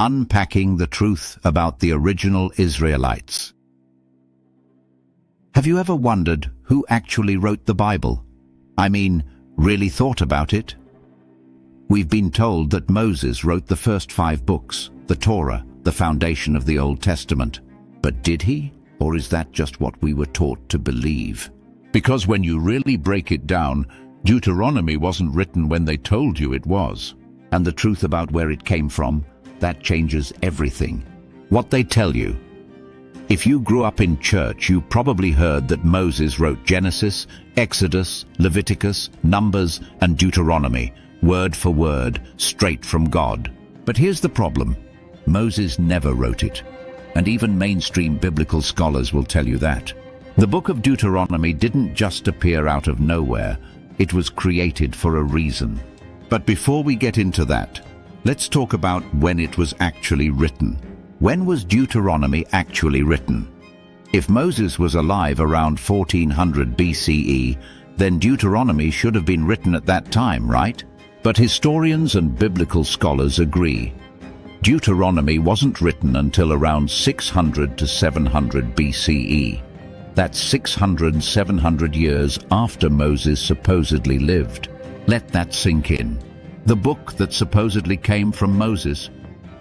unpacking the truth about the original Israelites. Have you ever wondered who actually wrote the Bible? I mean, really thought about it? We've been told that Moses wrote the first 5 books, the Torah, the foundation of the Old Testament. But did he? Or is that just what we were taught to believe? Because when you really break it down, Deuteronomy wasn't written when they told you it was. And the truth about where it came from, that changes everything. What they tell you. If you grew up in church, you probably heard that Moses wrote Genesis, Exodus, Leviticus, Numbers, and Deuteronomy, word for word, straight from God. But here's the problem. Moses never wrote it. And even mainstream biblical scholars will tell you that. The book of Deuteronomy didn't just appear out of nowhere. It was created for a reason. But before we get into that, let's talk about when it was actually written. When was Deuteronomy actually written? If Moses was alive around 1400 BCE, then Deuteronomy should have been written at that time, right? But historians and biblical scholars agree. Deuteronomy wasn't written until around 600 to 700 BCE. That's 600 700 years after Moses supposedly lived. Let that sink in. The book that supposedly came from Moses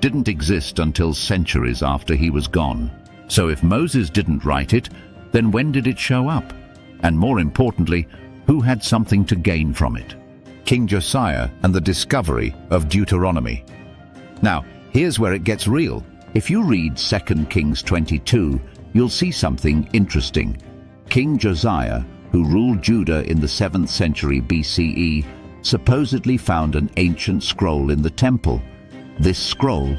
didn't exist until centuries after he was gone. So if Moses didn't write it, then when did it show up? And more importantly, who had something to gain from it? King Josiah and the discovery of Deuteronomy. Now, here's where it gets real. If you read 2 Kings 22, you'll see something interesting. King Josiah, who ruled Judah in the 7th century BCE, supposedly found an ancient scroll in the temple. This scroll,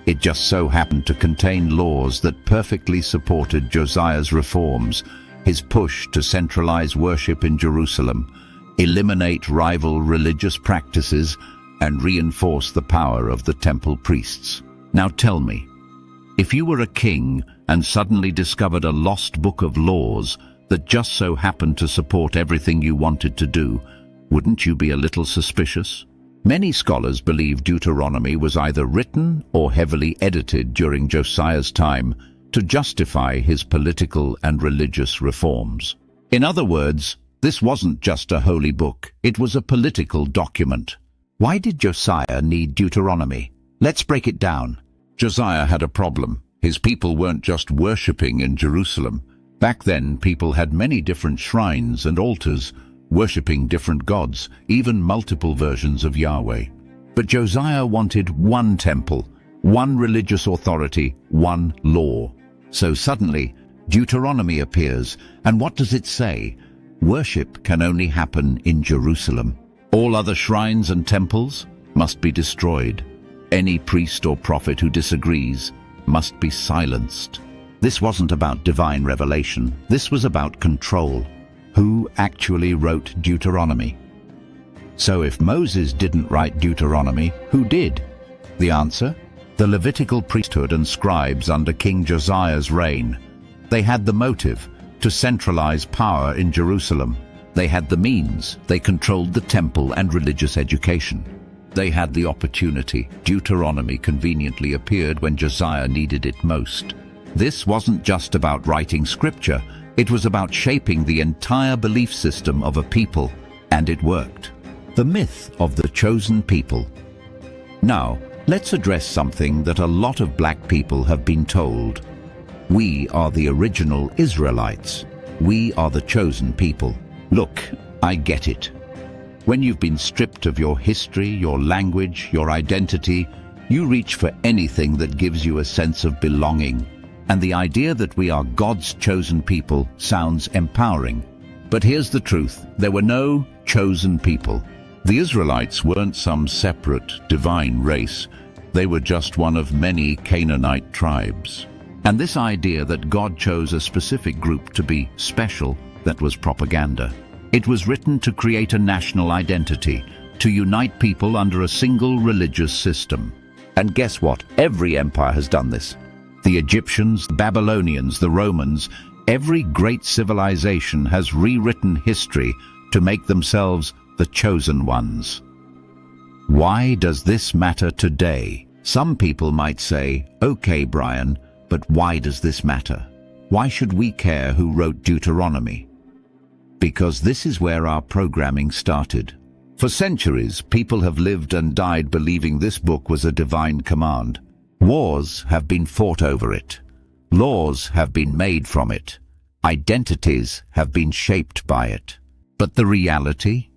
it just so happened to contain laws that perfectly supported Josiah's reforms, his push to centralize worship in Jerusalem, eliminate rival religious practices, and reinforce the power of the temple priests. Now tell me, if you were a king and suddenly discovered a lost book of laws that just so happened to support everything you wanted to do, wouldn't you be a little suspicious? Many scholars believe Deuteronomy was either written or heavily edited during Josiah's time to justify his political and religious reforms. In other words, this wasn't just a holy book, it was a political document. Why did Josiah need Deuteronomy? Let's break it down. Josiah had a problem. His people weren't just worshipping in Jerusalem. Back then, people had many different shrines and altars, worshipping different gods, even multiple versions of Yahweh. But Josiah wanted one temple, one religious authority, one law. So suddenly, Deuteronomy appears, and what does it say? Worship can only happen in Jerusalem. All other shrines and temples must be destroyed. Any priest or prophet who disagrees must be silenced. This wasn't about divine revelation. This was about control. Who actually wrote Deuteronomy? So if Moses didn't write Deuteronomy, who did? The answer? The Levitical priesthood and scribes under King Josiah's reign. They had the motive to centralize power in Jerusalem. They had the means. They controlled the temple and religious education. They had the opportunity. Deuteronomy conveniently appeared when Josiah needed it most. This wasn't just about writing scripture. It was about shaping the entire belief system of a people, and it worked. The myth of the chosen people. Now, let's address something that a lot of black people have been told. We are the original Israelites. We are the chosen people. Look, I get it. When you've been stripped of your history, your language, your identity, you reach for anything that gives you a sense of belonging. And the idea that we are God's chosen people sounds empowering. But here's the truth. There were no chosen people. The Israelites weren't some separate divine race. They were just one of many Canaanite tribes. And this idea that God chose a specific group to be special, that was propaganda. It was written to create a national identity, to unite people under a single religious system. And guess what? Every empire has done this. The Egyptians, the Babylonians, the Romans, every great civilization has rewritten history to make themselves the chosen ones. Why does this matter today? Some people might say, okay, Brian, but why does this matter? Why should we care who wrote Deuteronomy? Because this is where our programming started. For centuries, people have lived and died believing this book was a divine command. Wars have been fought over it. Laws have been made from it. Identities have been shaped by it. But the reality?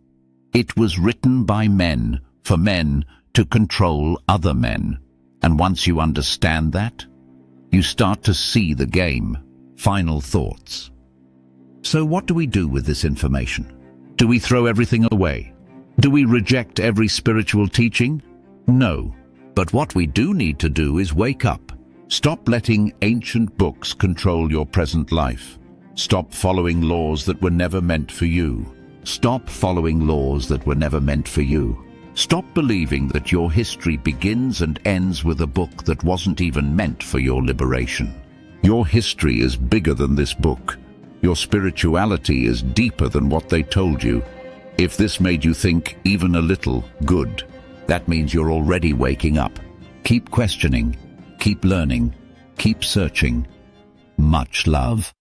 It was written by men, for men, to control other men. And once you understand that, you start to see the game. Final thoughts. So what do we do with this information? Do we throw everything away? Do we reject every spiritual teaching? No. But what we do need to do is wake up. Stop letting ancient books control your present life. Stop following laws that were never meant for you. Stop following laws that were never meant for you. Stop believing that your history begins and ends with a book that wasn't even meant for your liberation. Your history is bigger than this book. Your spirituality is deeper than what they told you. If this made you think even a little, good. That means you're already waking up. Keep questioning, keep learning, keep searching. Much love.